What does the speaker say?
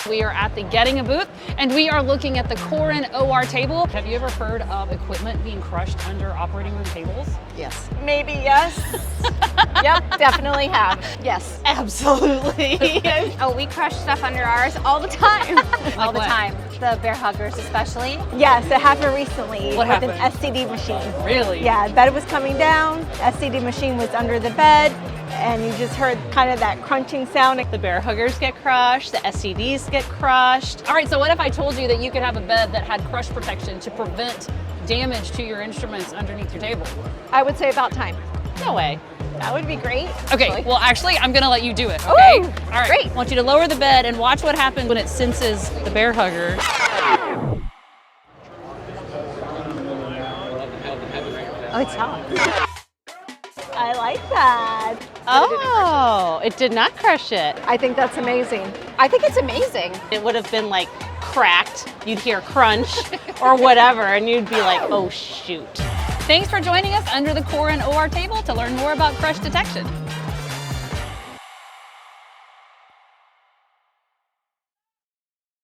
We are at the Getting a booth, and we are looking at the Corin OR table. Have you ever heard of equipment being crushed under operating room tables? Yes. Maybe yes. Yep, definitely have. Yes. Absolutely. Oh, we crush stuff under ours all the time. All the time. The bear huggers especially. Yes, it happened recently What with happened? an SCD machine. Really? Yeah, bed was coming down, SCD machine was under the bed, and you just heard kind of that crunching sound. The bear huggers get crushed, the SCDs get crushed. All right, so what if I told you that you could have a bed that had crush protection to prevent damage to your instruments underneath your table? I would say about time. No way. That would be great. Okay, well actually I'm gonna let you do it, okay? Ooh, all right, great. I want you to lower the bed and watch what happens when it senses the bear hugger. Oh, it's hot. I like that. Oh, it did not crush it. I think that's amazing. I think it's amazing. It would have been like cracked. You'd hear crunch or whatever, and you'd be like, oh shoot. Thanks for joining us under the Corin OR table to learn more about crush detection.